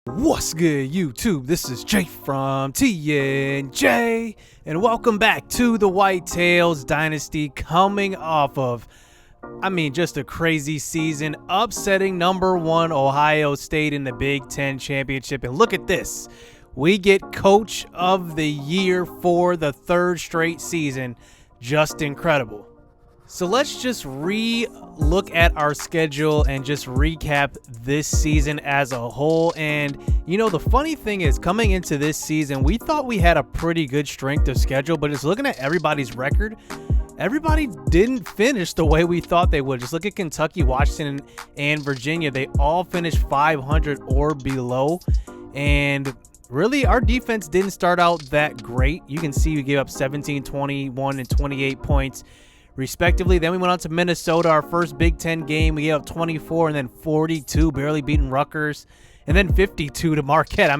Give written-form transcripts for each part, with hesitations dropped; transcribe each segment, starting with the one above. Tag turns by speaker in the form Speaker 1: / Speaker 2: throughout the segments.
Speaker 1: What's good, YouTube? This is Jay from TNJ, and welcome back to the Whitetails Dynasty, coming off of, just a crazy season, upsetting #1 Ohio State in the Big Ten Championship. And look at this. We get Coach of the Year for the third straight season. Just incredible. So let's just look at our schedule and just recap this season as a whole. And, the funny thing is, coming into this season, we thought we had a pretty good strength of schedule, but just looking at everybody's record, everybody didn't finish the way we thought they would. Just look at Kentucky, Washington, and Virginia. They all finished 500 or below. And really, our defense didn't start out that great. You can see we gave up 17, 21, and 28 points respectively. Then we went on to Minnesota, our first Big Ten game. We gave up 24 and then 42, barely beating Rutgers, and then 52 to Marquette.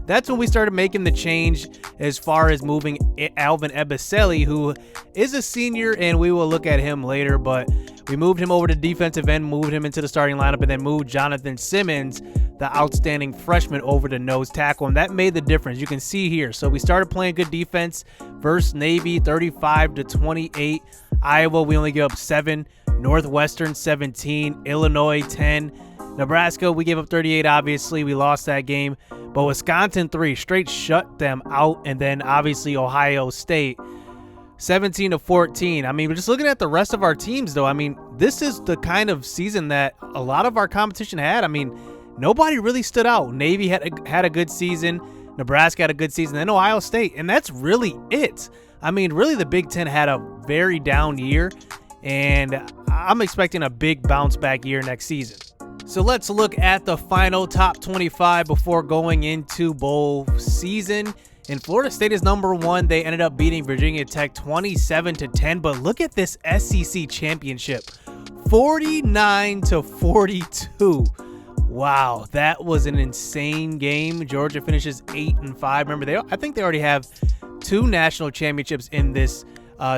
Speaker 1: That's when we started making the change as far as moving Alvin Ebiseli, who is a senior, and we will look at him later, but we moved him over to defensive end, moved him into the starting lineup, and then moved Jonathan Simmons, the outstanding freshman, over to nose tackle, and that made the difference. You can see here. So we started playing good defense versus Navy, 35-28. Iowa, we only gave up 7. Northwestern, 17. Illinois, 10. Nebraska, we gave up 38, obviously. We lost that game. But Wisconsin, 3. Straight shut them out. And then, obviously, Ohio State, 17-14. We're just looking at the rest of our teams, though. This is the kind of season that a lot of our competition had. Nobody really stood out. Navy had a good season. Nebraska had a good season. Then Ohio State. And that's really it. Really, the Big Ten had a very down year, and I'm expecting a big bounce back year next season. So let's look at the final top 25 before going into bowl season. And Florida State is #1. They ended up beating Virginia Tech 27-10. But look at this SEC championship, 49-42. Wow, that was an insane game. Georgia finishes 8-5. Remember, I think they already have 2 national championships in this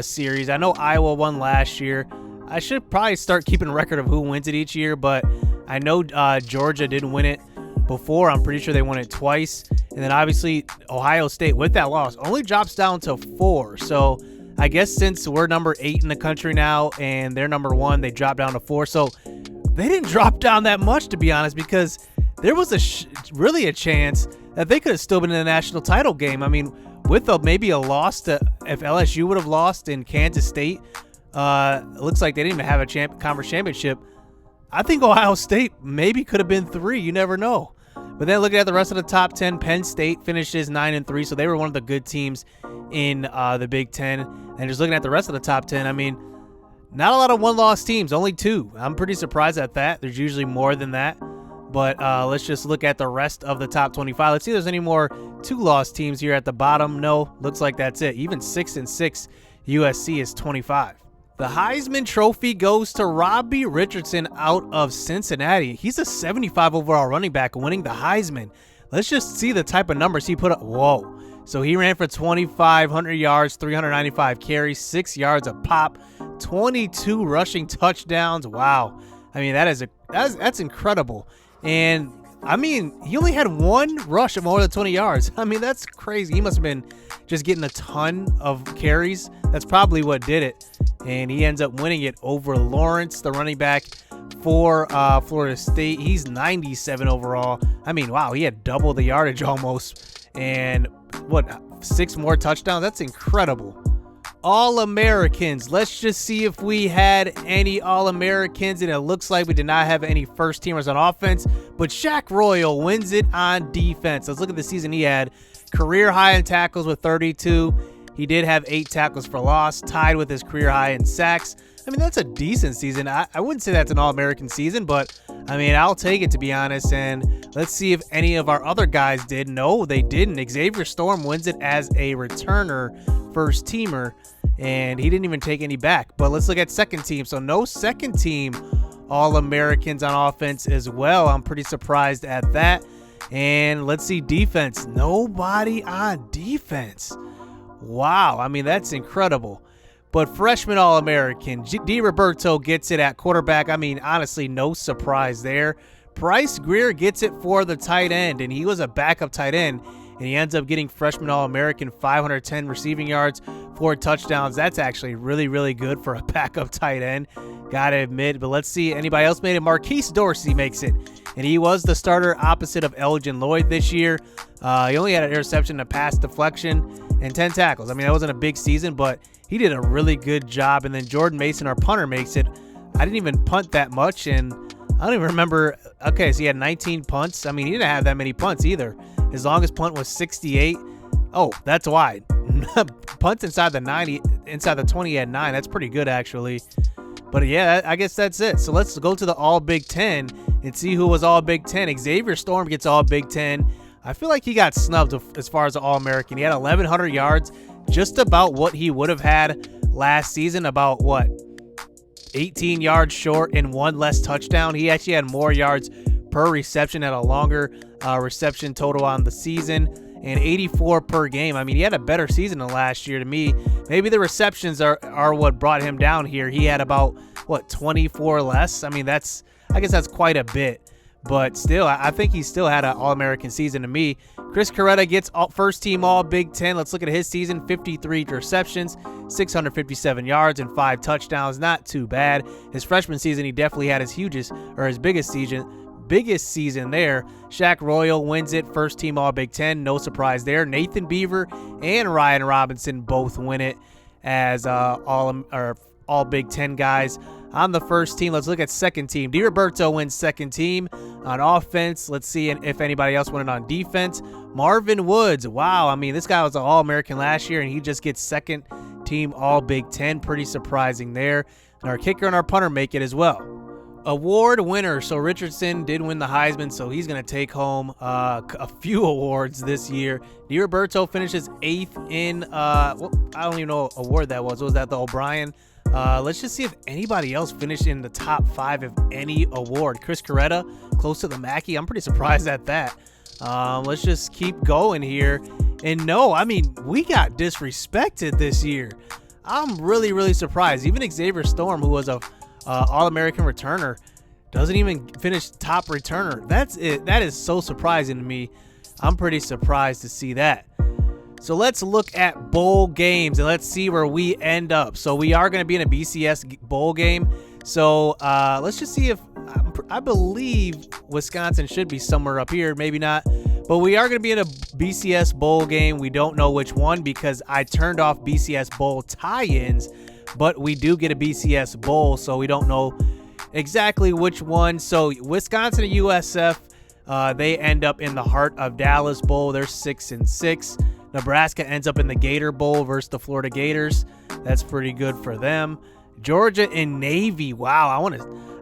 Speaker 1: series. I know Iowa won last year. I should probably start keeping a record of who wins it each year, but I know Georgia didn't win it before. I'm pretty sure they won it twice. And then obviously Ohio State, with that loss, only drops down to 4. So I guess since we're number 8 in the country now and they're #1, they dropped down to 4. So they didn't drop down that much, to be honest, because there was really a chance that they could have still been in the national title game. With maybe a loss to, if LSU would have lost in Kansas State, it looks like they didn't even have a conference championship. I think Ohio State maybe could have been 3. You never know. But then looking at the rest of the top 10, Penn State finishes 9-3, so they were one of the good teams in the Big Ten. And just looking at the rest of the top 10, not a lot of one-loss teams, only 2. I'm pretty surprised at that. There's usually more than that. But let's just look at the rest of the top 25. Let's see if there's any more 2-loss teams here at the bottom. No, looks like that's it. Even 6-6 USC is 25. The Heisman Trophy goes to Robbie Richardson out of Cincinnati. He's a 75 overall running back winning the Heisman. Let's just see the type of numbers he put up. Whoa. So he ran for 2,500 yards, 395 carries, 6 yards a pop, 22 rushing touchdowns. Wow. That's incredible. And he only had 1 rush of more than 20 yards. That's crazy. He must have been just getting a ton of carries. That's probably what did it. And he ends up winning it over Lawrence, the running back for Florida State. He's 97 overall. Wow, he had double the yardage almost. And 6 more touchdowns? That's incredible. All-Americans. Let's just see if we had any All-Americans, and it looks like we did not have any first-teamers on offense, but Shaq Royal wins it on defense. Let's look at the season he had. Career high in tackles with 32. He did have 8 tackles for loss, tied with his career high in sacks. That's a decent season. I wouldn't say that's an All-American season, but, I'll take it, to be honest. And let's see if any of our other guys did. No, they didn't. Xavier Storm wins it as a returner, first-teamer, and he didn't even take any back. But let's look at second team. So no second team All-Americans on offense as well. I'm pretty surprised at that. And let's see defense. Nobody on defense. Wow. That's incredible. But freshman All-American, D. Roberto gets it at quarterback. Honestly, no surprise there. Bryce Greer gets it for the tight end, and he was a backup tight end, and he ends up getting freshman All-American, 510 receiving yards, 4 touchdowns. That's actually really, really good for a backup tight end, gotta admit. But let's see, anybody else made it? Marquise Dorsey makes it, and he was the starter opposite of Elgin Lloyd this year. He only had an interception, a pass deflection, and 10 tackles. I mean, that wasn't a big season, but he did a really good job. And then Jordan Mason, our punter, makes it. I didn't even punt that much, and I don't even remember. Okay, so he had 19 punts. I mean, he didn't have that many punts either. His longest punt was 68. Oh, that's wide. Punts inside the 90, inside the 20 at 9. That's pretty good, actually. But yeah, I guess that's it. So let's go to the All Big Ten and see who was All Big Ten. Xavier Storm gets All Big Ten. I feel like he got snubbed as far as the All-American. He had 1,100 yards, just about what he would have had last season, about what? 18 yards short and 1 less touchdown. He actually had more yards per reception, at a longer reception total on the season, and 84 per game. I mean, he had a better season than last year to me. Maybe the receptions are what brought him down here. He had about, what, 24 less? I mean, I guess that's quite a bit. But still, I think he still had an All-American season to me. Chris Coretta gets first team All Big Ten. Let's look at his season. 53 receptions, 657 yards, and 5 touchdowns. Not too bad. His freshman season, he definitely had his biggest season there. Shaq Royal wins it. First team All Big Ten. No surprise there. Nathan Beaver and Ryan Robinson both win it as all Big Ten guys. On the first team, let's look at second team. DiRoberto wins second team on offense. Let's see if anybody else won it on defense. Marvin Woods, wow. I mean, this guy was an All-American last year, and he just gets second team All-Big Ten. Pretty surprising there. And our kicker and our punter make it as well. Award winner. So Richardson did win the Heisman, so he's going to take home a few awards this year. DiRoberto finishes 8th in, I don't even know what award that was. Was that the O'Brien? Let's just see if anybody else finished in the top 5 of any award. Chris Coretta, close to the Mackey. I'm pretty surprised at that. Let's just keep going here. And no, I mean, we got disrespected this year. I'm really, really surprised. Even Xavier Storm, who was a All-American returner, doesn't even finish top returner. That's it. That is so surprising to me. I'm pretty surprised to see that. So let's look at bowl games and let's see where we end up. So we are going to be in a BCS bowl game. So let's just see if I believe Wisconsin should be somewhere up here. Maybe not. But we are going to be in a BCS bowl game. We don't know which one because I turned off BCS bowl tie-ins. But we do get a BCS bowl, so we don't know exactly which one. So Wisconsin and USF, they end up in the Heart of Dallas Bowl. They're 6-6. Nebraska ends up in the Gator Bowl versus the Florida Gators. That's pretty good for them. Georgia and Navy. Wow,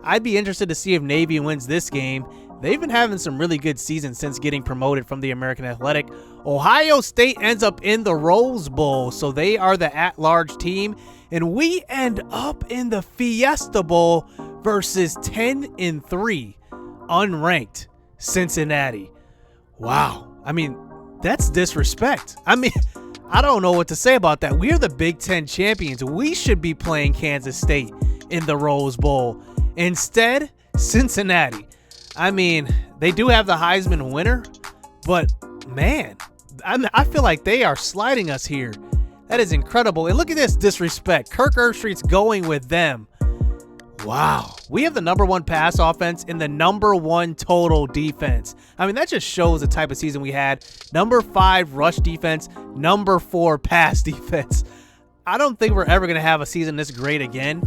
Speaker 1: I'd be interested to see if Navy wins this game. They've been having some really good seasons since getting promoted from the American Athletic. Ohio State ends up in the Rose Bowl, so they are the at-large team. And we end up in the Fiesta Bowl versus 10-3 unranked Cincinnati. Wow. I mean, that's disrespect. I mean, I don't know what to say about that. We are the Big Ten champions. We should be playing Kansas State in the Rose Bowl. Instead, Cincinnati. I mean, they do have the Heisman winner, but man, I feel like they are sliding us here. That is incredible. And look at this disrespect. Kirk Herbstreit's going with them. Wow. We have the #1 pass offense and the #1 total defense. I mean, that just shows the type of season we had. #5 rush defense, #4 pass defense. I don't think we're ever going to have a season this great again.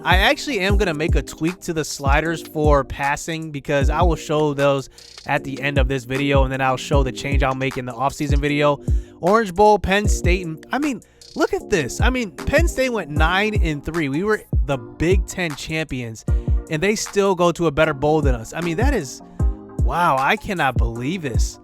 Speaker 1: I actually am going to make a tweak to the sliders for passing because I will show those at the end of this video, and then I'll show the change I'll make in the offseason video. Orange Bowl, Penn State, and I mean, look at this. I mean, Penn State went 9-3. We were the Big Ten champions, and they still go to a better bowl than us. I mean, that is, wow, I cannot believe this.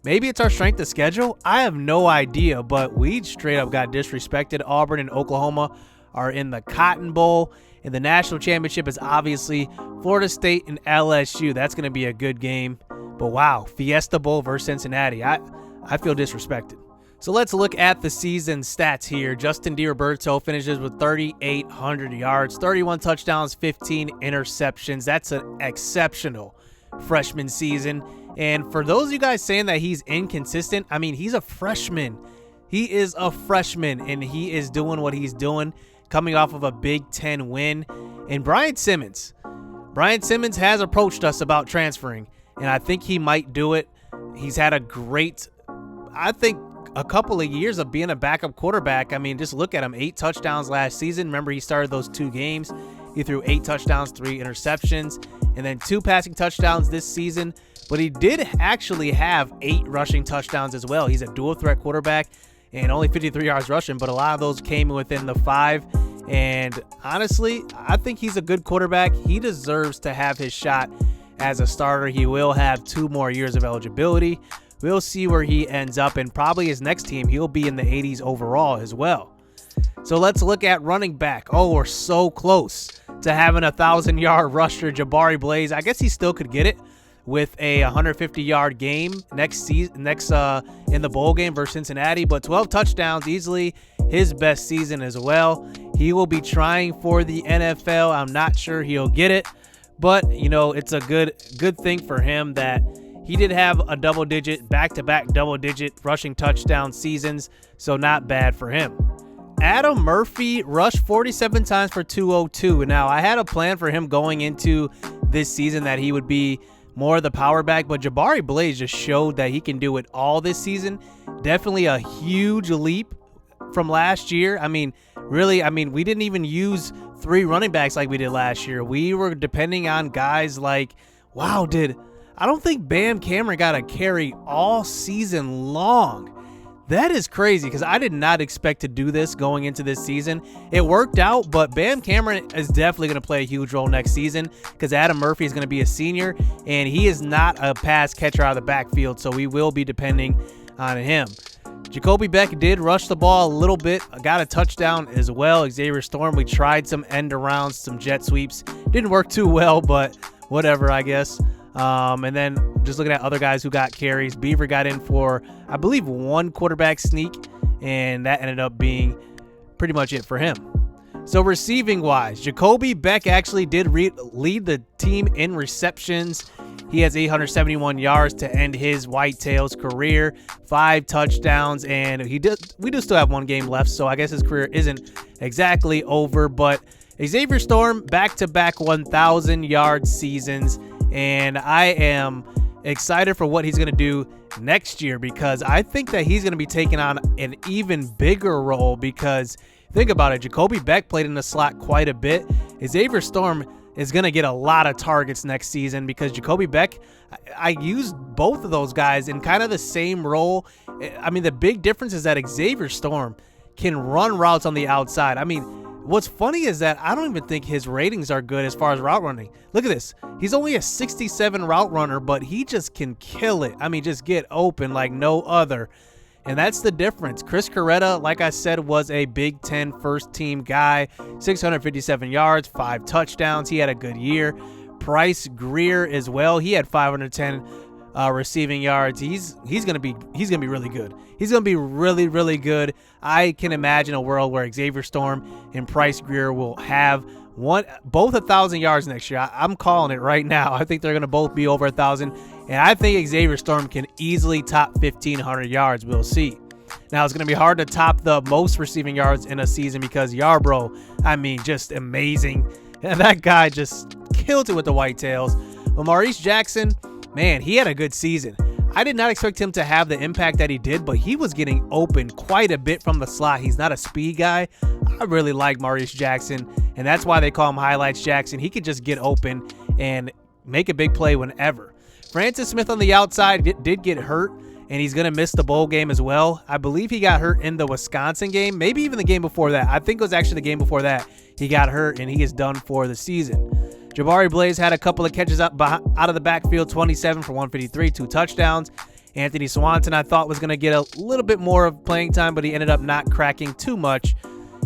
Speaker 1: Maybe it's our strength of schedule. I have no idea, but we straight up got disrespected. Auburn and Oklahoma are in the Cotton Bowl, and the national championship is obviously Florida State and LSU. That's going to be a good game. But wow, Fiesta Bowl versus Cincinnati. I feel disrespected. So let's look at the season stats here. Justin DiRoberto finishes with 3,800 yards, 31 touchdowns, 15 interceptions. That's an exceptional freshman season. And for those of you guys saying that he's inconsistent, I mean, he's a freshman. He is a freshman, and he is doing what he's doing, coming off of a Big Ten win. And Brian Simmons has approached us about transferring, and I think he might do it. He's had a great, I think, a couple of years of being a backup quarterback. I mean, just look at him. 8 touchdowns last season. Remember, he started those 2 games. He threw 8 touchdowns, 3 interceptions, and then 2 passing touchdowns this season. But he did actually have 8 rushing touchdowns as well. He's a dual threat quarterback and only 53 yards rushing, but a lot of those came within the 5. And honestly, I think he's a good quarterback. He deserves to have his shot as a starter. He will have 2 more years of eligibility. We'll see where he ends up, and probably his next team, he'll be in the 80s overall as well. So let's look at running back. Oh, we're so close to having a 1,000-yard rusher, Jabari Blaze. I guess he still could get it with a 150-yard game next in the bowl game versus Cincinnati, but 12 touchdowns, easily his best season as well. He will be trying for the NFL. I'm not sure he'll get it, but you know, it's a good thing for him that he did have a back-to-back double-digit rushing touchdown seasons, so not bad for him. Adam Murphy rushed 47 times for 202. Now, I had a plan for him going into this season that he would be more of the power back, but Jabari Blaze just showed that he can do it all this season. Definitely a huge leap from last year. I mean, really, we didn't even use 3 running backs like we did last year. We were depending on guys like, I don't think Bam Cameron got a carry all season long. That is crazy because I did not expect to do this going into this season. It worked out, but Bam Cameron is definitely going to play a huge role next season because Adam Murphy is going to be a senior, and he is not a pass catcher out of the backfield, so we will be depending on him. Jacoby Beck did rush the ball a little bit, got a touchdown as well. Xavier Storm, we tried some end arounds, some jet sweeps. Didn't work too well, but whatever, I guess. And then just looking at other guys who got carries, Beaver got in for, I believe, 1 quarterback sneak, and that ended up being pretty much it for him. So receiving wise, Jacoby Beck actually did lead the team in receptions. He has 871 yards to end his Whitetails career, 5 touchdowns, and we do still have 1 game left, so I guess his career isn't exactly over. But Xavier Storm, back-to-back 1,000-yard seasons. And I am excited for what he's going to do next year because I think that he's going to be taking on an even bigger role because think about it, Jacoby Beck played in the slot quite a bit. Xavier Storm is going to get a lot of targets next season because Jacoby Beck, I used both of those guys in kind of the same role. I mean, the big difference is that Xavier Storm can run routes on the outside. I mean, what's funny is that I don't even think his ratings are good as far as route running. Look at this. He's only a 67 route runner, but he just can kill it. I mean, just get open like no other. And that's the difference. Chris Coretta, like I said, was a Big Ten first-team guy. 657 yards, 5 touchdowns. He had a good year. Bryce Greer as well. He had 510 receiving yards. He's gonna be really good. He's gonna be really, really good. I can imagine a world where Xavier Storm and Bryce Greer will have both 1,000 yards next year. I'm calling it right now. I think they're gonna both be over 1,000, and I think Xavier Storm can easily top 1,500 yards. We'll see. Now it's gonna be hard to top the most receiving yards in a season because Yarbrough, I mean, just amazing. And that guy just killed it with the Whitetails. But Maurice Jackson, man, he had a good season. I did not expect him to have the impact that he did, but he was getting open quite a bit from the slot. He's not a speed guy. I really like Maurice Jackson, and that's why they call him Highlights Jackson. He could just get open and make a big play whenever. Francis Smith on the outside did get hurt, and he's going to miss the bowl game as well. I believe he got hurt in the Wisconsin game, maybe even the game before that. I think it was actually the game before that he got hurt, and he is done for the season. Jabari Blaze had a couple of catches out of the backfield, 27 for 153, 2 touchdowns. Anthony Swanson, I thought, was going to get a little bit more of playing time, but he ended up not cracking too much,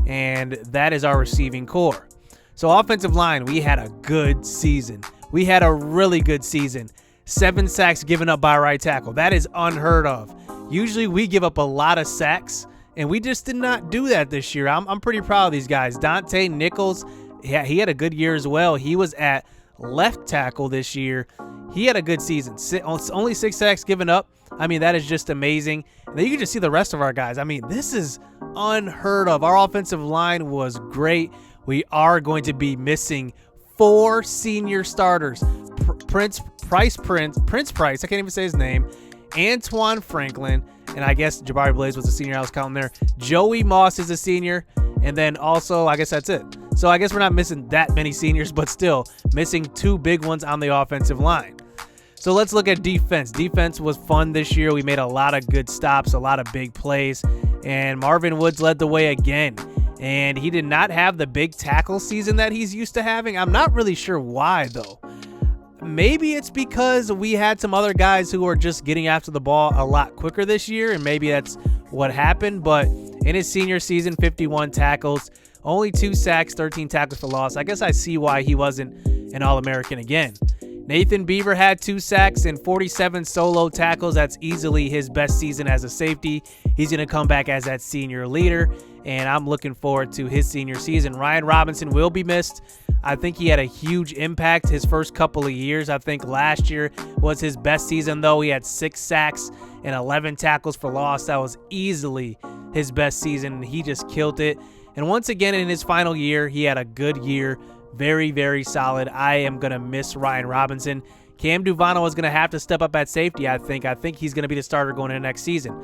Speaker 1: and that is our receiving core. So offensive line, we had a good season. We had a really good season. 7 sacks given up by right tackle. That is unheard of. Usually we give up a lot of sacks, and we just did not do that this year. I'm pretty proud of these guys. Dante Nichols, yeah, he had a good year as well. He was at left tackle this year. he had a good season. Only 6 sacks given up. I mean, that is just amazing. And then you can just see the rest of our guys. I mean, this is unheard of. Our offensive line was great. We are going to be missing 4 senior starters. Prince Price, I can't even say his name. Antoine Franklin, and I guess Jabari Blaze was a senior I was counting there. Joey Moss is a senior, and then also, I guess that's it. So I guess we're not missing that many seniors, but still missing 2 big ones on the offensive line. So let's look at defense. Defense was fun this year. We made a lot of good stops, a lot of big plays, and Marvin Woods led the way again. And he did not have the big tackle season that he's used to having. I'm not really sure why, though. Maybe it's because we had some other guys who are just getting after the ball a lot quicker this year, and maybe that's what happened. But in his senior season, 51 tackles, only 2 sacks, 13 tackles for loss. I guess I see why he wasn't an All-American again. Nathan Beaver had 2 sacks and 47 solo tackles. That's easily his best season as a safety. He's going to come back as that senior leader, and I'm looking forward to his senior season. Ryan Robinson will be missed. I think he had a huge impact his first couple of years. I think last year was his best season, though. He had 6 sacks and 11 tackles for loss. That was easily his best season. He just killed it. And once again, in his final year, he had a good year. Very, very solid. I am going to miss Ryan Robinson. Cam Duvano is going to have to step up at safety, I think. I think he's going to be the starter going into next season.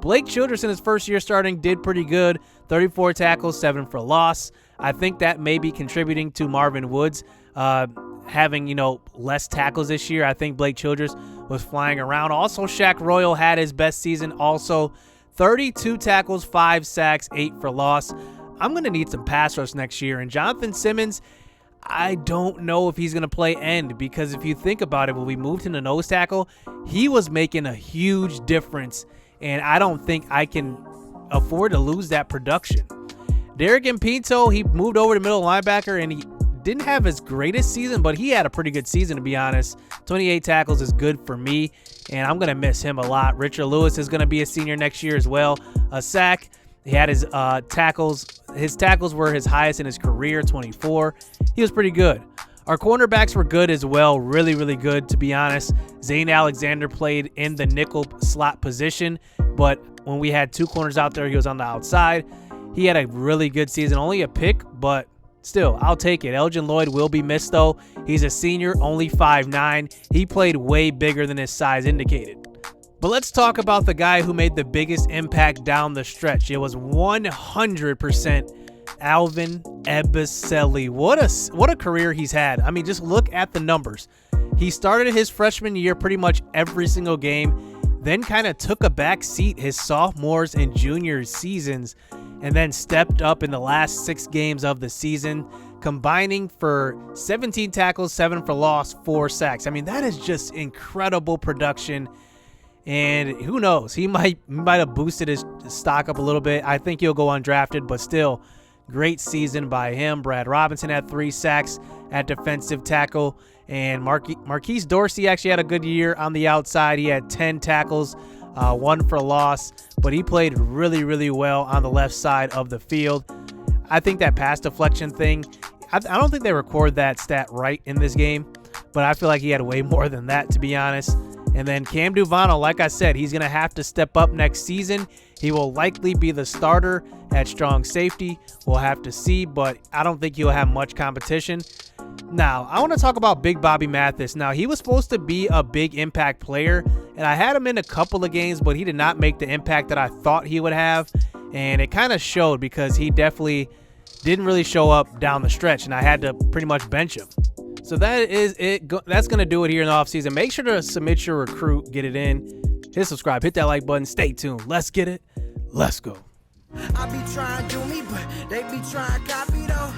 Speaker 1: Blake Childress in his first year starting did pretty good. 34 tackles, 7 for loss. I think that may be contributing to Marvin Woods having, less tackles this year. I think Blake Childress was flying around. Also, Shaq Royal had his best season. Also, 32 tackles, 5 sacks, 8 for loss. I'm going to need some pass rush next year. And Jonathan Simmons, I don't know if he's going to play end, because if you think about it, when we moved him to nose tackle, he was making a huge difference, and I don't think I can afford to lose that production. Derek Pinto, he moved over to middle linebacker, and he didn't have his greatest season, but he had a pretty good season, to be honest. 28 tackles is good for me, and I'm going to miss him a lot. Richard Lewis is going to be a senior next year as well. A sack. He had his tackles. His tackles were his highest in his career, 24. He was pretty good. Our cornerbacks were good as well. Really, really good, to be honest. Zane Alexander played in the nickel slot position, but when we had 2 corners out there, he was on the outside. He had a really good season. Only a pick, but still, I'll take it. Elgin Lloyd will be missed, though. He's a senior, only 5'9". He played way bigger than his size indicated. But let's talk about the guy who made the biggest impact down the stretch. It was 100% Alvin Ebiselli. What a career he's had. I mean, just look at the numbers. He started his freshman year pretty much every single game, then kind of took a back seat his sophomores and junior seasons, and then stepped up in the last 6 games of the season, combining for 17 tackles, 7 for loss, 4 sacks. I mean, that is just incredible production. And who knows? He might have boosted his stock up a little bit. I think he'll go undrafted, but still, great season by him. Brad Robinson had 3 sacks at defensive tackle. And Marquise Dorsey actually had a good year on the outside. He had 10 tackles, 1 for loss. But he played really, really well on the left side of the field. I think that pass deflection thing, I don't think they record that stat right in this game. But I feel like he had way more than that, to be honest. And then Cam Duvano, like I said, he's going to have to step up next season. He will likely be the starter at strong safety. We'll have to see, but I don't think he'll have much competition. Now, I want to talk about Big Bobby Mathis. Now, he was supposed to be a big impact player, and I had him in a couple of games, but he did not make the impact that I thought he would have. And it kind of showed, because he definitely didn't really show up down the stretch, and I had to pretty much bench him. So that is it. That's going to do it here in the offseason. Make sure to submit your recruit, get it in, hit subscribe, hit that like button, stay tuned. Let's get it. Let's go.
Speaker 2: I be trying to do me, but they be trying to copy though.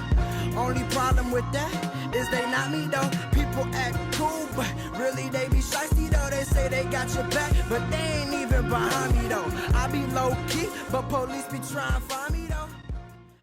Speaker 2: Only problem with that is they not me though. People act cool, but really they be shiesty though. They say they got your back, but they ain't even behind me though. I be low key, but police be trying to find